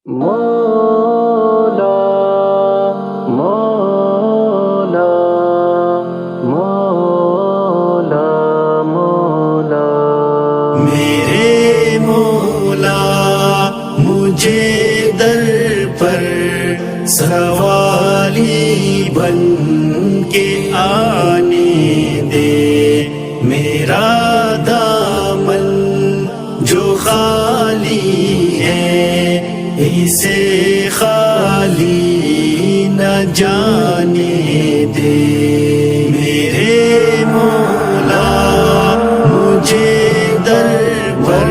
مولا مولا مولا مولا میرے مولا مجھے در پر سوالی بن کے آنے دے، میرا دامن جو خالی ہے اسے خالی نہ جانے دے۔ میرے مولا مجھے در پر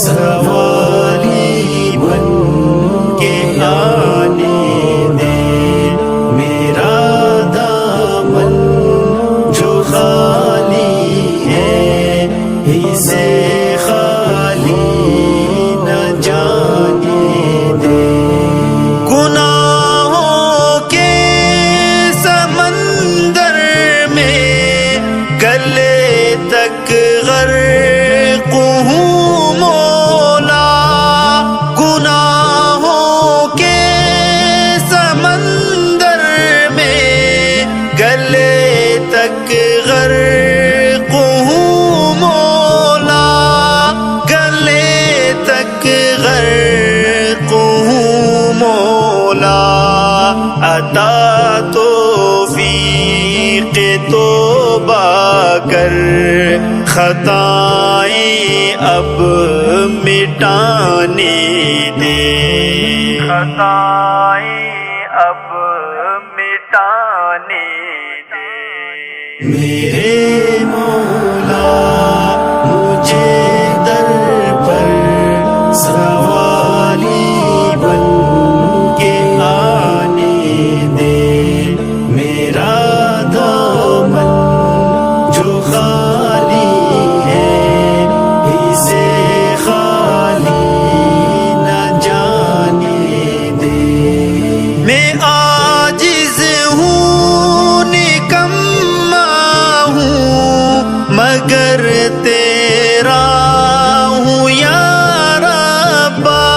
سوالی بن کے آنے دے، میرا دامن جو خالی ہے اسے خالی نہ جانے دے۔ گناہوں کے سمندر میں گلے تک غرق ہوں مولا، گناہوں کے سمندر میں گلے تک غرق ہوں مولا، گلے تک غرق ہوں مولا۔ عطا توفیق توبہ کر خطائیں اب مٹانے دے، خطائیں اب مٹانے دے۔ میرے مولا مجھے در پر سوالی بن کے آنے دے، میرا دامن جو خالی ہے اسے خالی نہ جانے دے۔ میں عاجز ہوں نکما ہوں مگر تیرا ہوں یا ربا،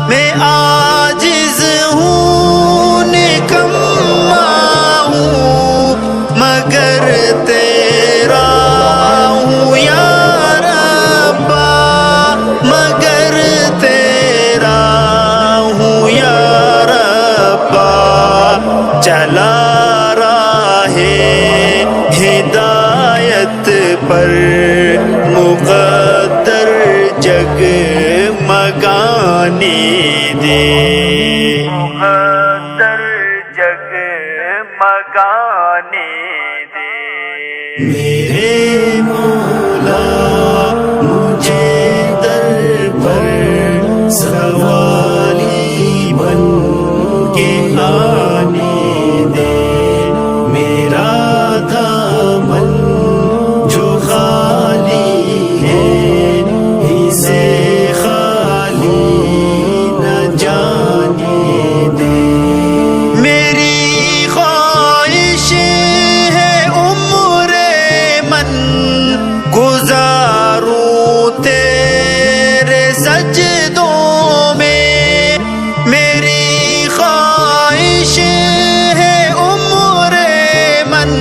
میں عاجز ہوں نکما ہوں مگر تیرا ہوں یا ربا، مگر تیرا ہوں یا ربا۔ چلا راہ ہدایت پر مقدر جگ مگانے دے، مقدر جگ مگانے دے۔ میرے مولا مجھے در پر سوالی بن کے آنے دے، میرا دامن جو خالی ہے اسے خالی نہ جانے دے۔ میری خواہش ہے عمر من گزاروں تیرے سجدوں میں، میری خواہش ہے عمر من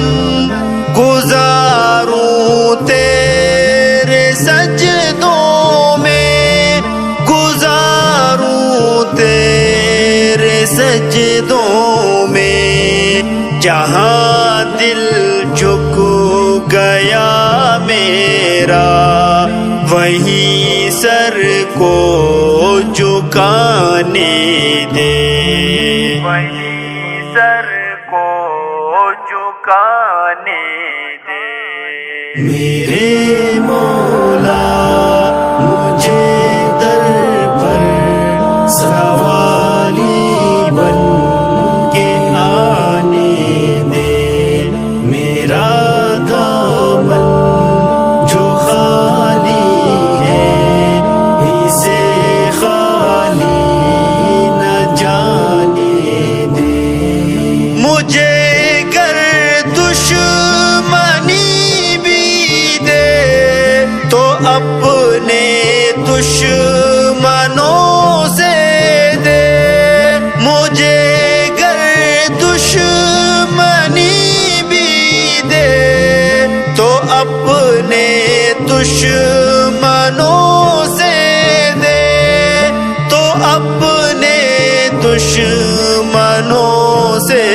گزاروں تیرے سجدوں میں، گزاروں تیرے سجدوں میں۔ جہاں دل جھک گیا میرا وہیں سر کو جھکانے دے، وہیں سر کو جھکانے دے۔ میرے مولا مجھے در پر سوالی بن کے آنے دے، میرا دامن جو خالی ہے اسے خالی نہ جانے دے۔ مجھے گر دشمنی بھی دے تو اپنے دشمن دشمنوں سے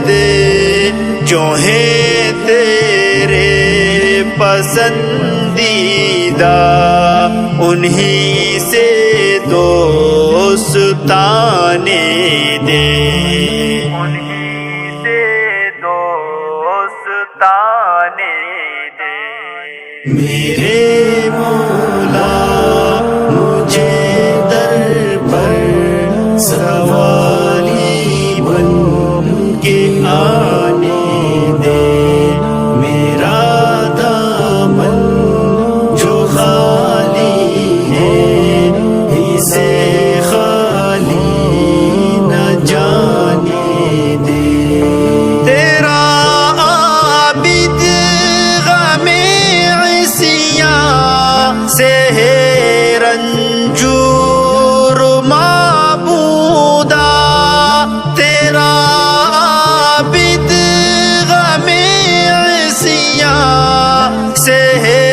دے جو ہیں تیرے پسندیدہ، انہی سے دوستانے دے، انہی سے دوستانے دے۔ میرے مولا مجھے در پر سوالی بن کے آنے دے، میرا دامن جو خالی ہے اسے خالی نہ جانے دے۔ تیرا عابد غم عصیان سے ہے رنجور معبودا، تیرا عابد غم عصیان سے ہے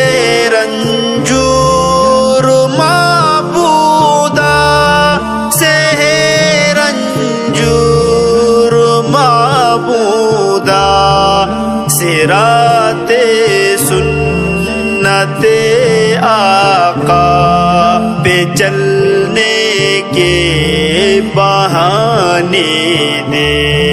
رنجور معبودا، سے ہے رنجور معبودا۔ صراط سنت آقا پہ چلنے کے بہانے دے۔